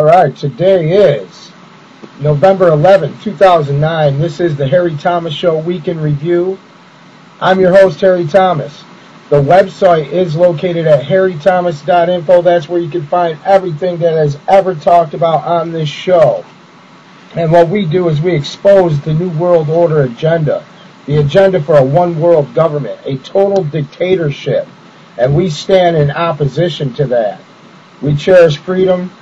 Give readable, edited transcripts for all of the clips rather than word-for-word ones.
All right, today is November 11, 2009. This is the Harry Thomas Show Week in Review. I'm your host, Harry Thomas. The website is located at harrythomas.info. That's where you can find everything that is ever talked about on this show. And what we do is we expose the New World Order agenda, the agenda for a one-world government, a total dictatorship. And we stand in opposition to that. We cherish freedom,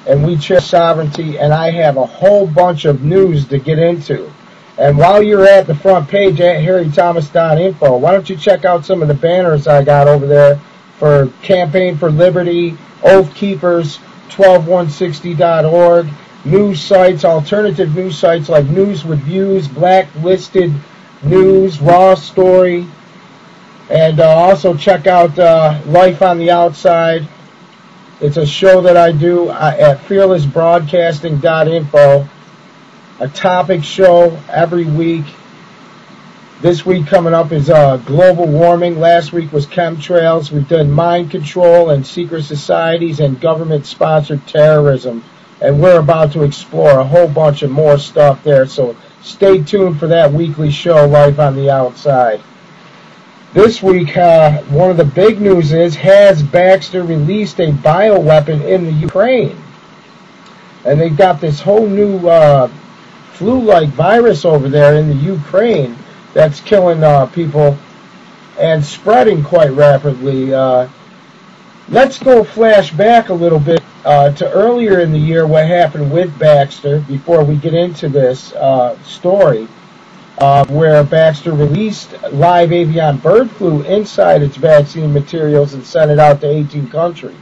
and we cherish sovereignty, and I have a whole bunch of news to get into. And while you're at the front page at harrythomas.info, why don't you check out some of the banners I got over there for Campaign for Liberty, Oath Keepers, 12160.org, news sites, alternative news sites like News with Views, Blacklisted News, Raw Story, and also check out Life on the Outside. It's a show that I do at fearlessbroadcasting.info, a topic show every week. This week coming up is global warming. Last week was chemtrails. We've done mind control and secret societies and government-sponsored terrorism. And we're about to explore a whole bunch of more stuff there. So stay tuned for that weekly show, Life on the Outside. This week, one of the big news is, has Baxter released a bioweapon in the Ukraine? And they've got this whole new flu-like virus over there in the Ukraine that's killing people and spreading quite rapidly. Let's go flash back a little bit to earlier in the year, what happened with Baxter, before we get into this story. Where Baxter released live avian bird flu inside its vaccine materials and sent it out to 18 countries.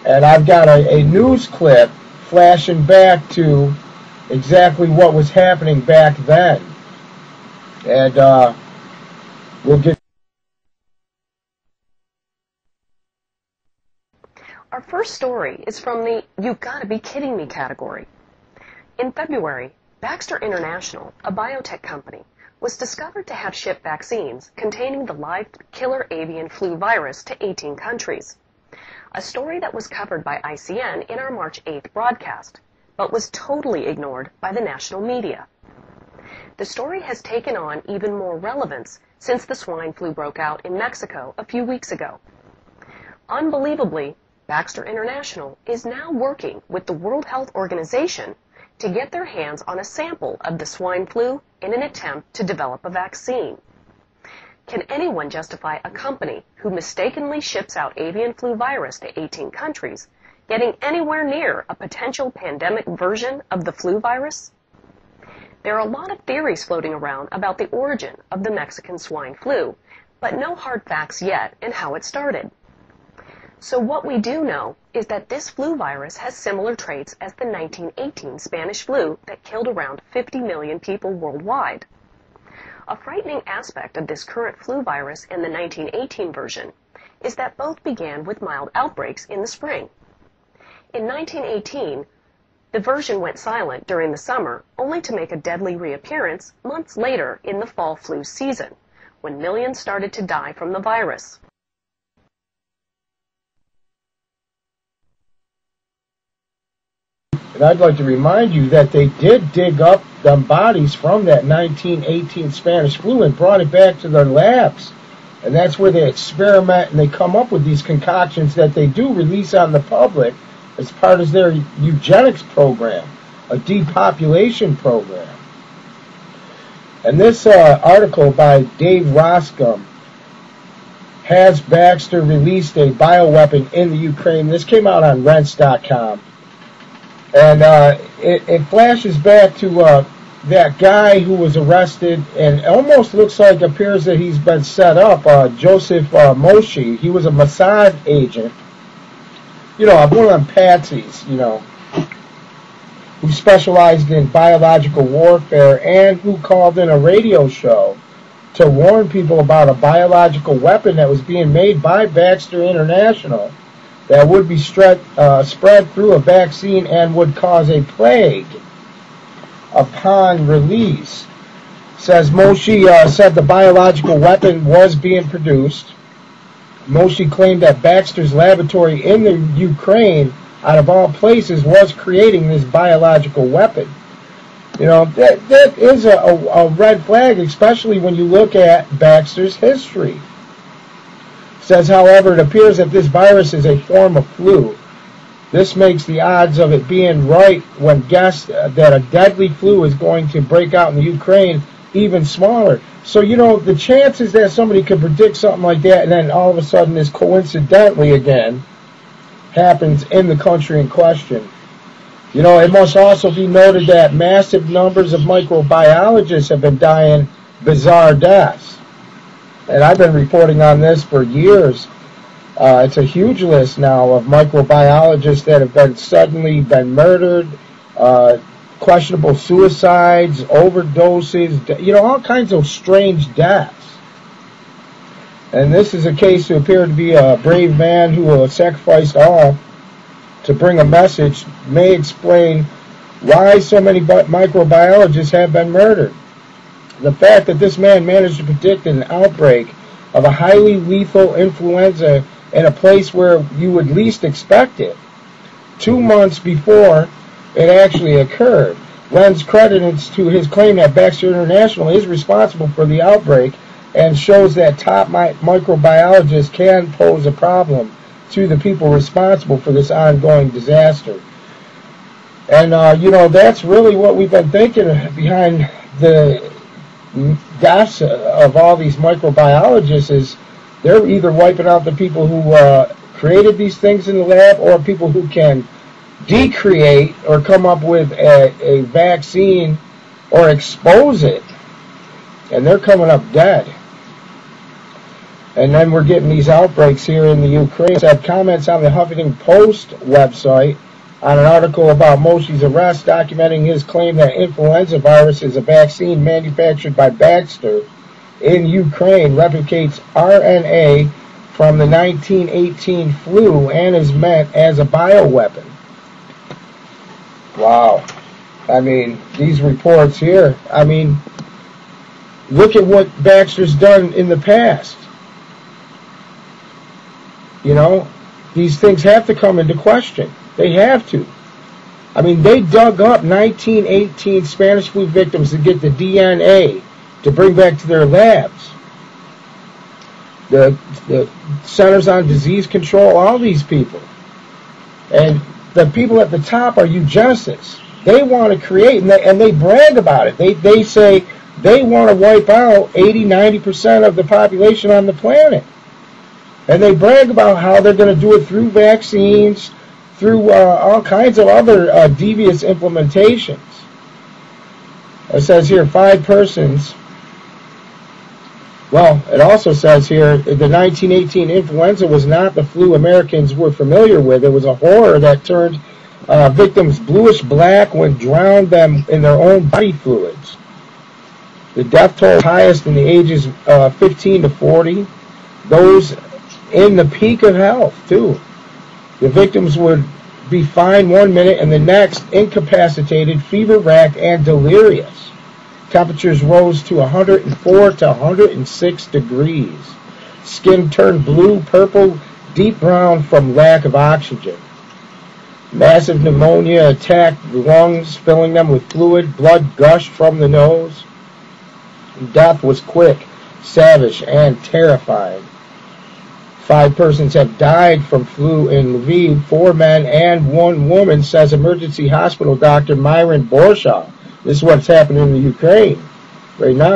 And I've got a news clip flashing back to exactly what was happening back then. And we'll get... Our first story is from the "You've Gotta Be Kidding Me" category. In February, Baxter International, a biotech company, was discovered to have shipped vaccines containing the live killer avian flu virus to 18 countries. A story that was covered by ICN in our March 8th broadcast, but was totally ignored by the national media. The story has taken on even more relevance since the swine flu broke out in Mexico a few weeks ago. Unbelievably, Baxter International is now working with the World Health Organization to get their hands on a sample of the swine flu in an attempt to develop a vaccine. Can anyone justify a company who mistakenly ships out avian flu virus to 18 countries getting anywhere near a potential pandemic version of the flu virus? There are a lot of theories floating around about the origin of the Mexican swine flu, but no hard facts yet in how it started. So what we do know is that this flu virus has similar traits as the 1918 Spanish flu that killed around 50 million people worldwide. A frightening aspect of this current flu virus and the 1918 version is that both began with mild outbreaks in the spring. In 1918, the version went silent during the summer, only to make a deadly reappearance months later in the fall flu season, when millions started to die from the virus. And I'd like to remind you that they did dig up the bodies from that 1918 Spanish flu and brought it back to their labs. And that's where they experiment and they come up with these concoctions that they do release on the public as part of their eugenics program, a depopulation program. And this article by Dave Roscom, has Baxter released a bioweapon in the Ukraine? This came out on Rents.com. And it flashes back to that guy who was arrested, and it almost appears that he's been set up, Joseph Moshe. He was a Mossad agent, one of them patsies, who specialized in biological warfare and who called in a radio show to warn people about a biological weapon that was being made by Baxter International that would be spread through a vaccine and would cause a plague upon release. Says Moshe said the biological weapon was being produced. Moshe claimed that Baxter's laboratory in the Ukraine out of all places, was creating this biological weapon. You know, that is a red flag, especially when you look at Baxter's history. It says, however, it appears that this virus is a form of flu. This makes the odds of it being right when guessed that a deadly flu is going to break out in the Ukraine even smaller. So, you know, the chances that somebody could predict something like that and then all of a sudden this coincidentally again happens in the country in question. You know, it must also be noted that massive numbers of microbiologists have been dying bizarre deaths. And I've been reporting on this for years. It's a huge list now of microbiologists that have been suddenly been murdered, questionable suicides, overdoses, you know, all kinds of strange deaths. And this is a case who appeared to be a brave man who sacrificed all to bring a message, may explain why so many microbiologists have been murdered. The fact that this man managed to predict an outbreak of a highly lethal influenza in a place where you would least expect it, 2 months before it actually occurred, lends credence to his claim that Baxter International is responsible for the outbreak and shows that top microbiologists can pose a problem to the people responsible for this ongoing disaster. And, you know, that's really what we've been thinking behind the deaths of all these microbiologists is they're either wiping out the people who created these things in the lab or people who can decreate or come up with a vaccine or expose it. And they're coming up dead. And then we're getting these outbreaks here in the Ukraine. I had comments on the Huffington Post website on an article about Moshi's arrest documenting his claim that influenza virus is a vaccine manufactured by Baxter in Ukraine, replicates RNA from the 1918 flu and is meant as a bioweapon. Wow. I mean, these reports here, I mean, look at what Baxter's done in the past. You know, these things have to come into question. They have to. I mean, they dug up 1918 Spanish flu victims to get the DNA to bring back to their labs. The Centers on Disease Control, all these people. And the people at the top are eugenicists. They want to create, and they brag about it. They say they want to wipe out 80-90% of the population on the planet. And they brag about how they're going to do it through vaccines, through all kinds of other devious implementations. It says here 5 persons. Well, it also says here the 1918 influenza was not the flu Americans were familiar with. It was a horror that turned victims bluish-black when drowned them in their own body fluids. The death toll highest in the ages 15 to 40. Those in the peak of health, too. The victims would be fine 1 minute and the next incapacitated, fever-racked, and delirious. Temperatures rose to 104 to 106 degrees. Skin turned blue, purple, deep brown from lack of oxygen. Massive pneumonia attacked the lungs, filling them with fluid. Blood gushed from the nose. Death was quick, savage, and terrifying. 5 persons have died from flu in Lviv, 4 men and 1 woman, says emergency hospital doctor Myron Borshaw. This is what's happening in the Ukraine right now.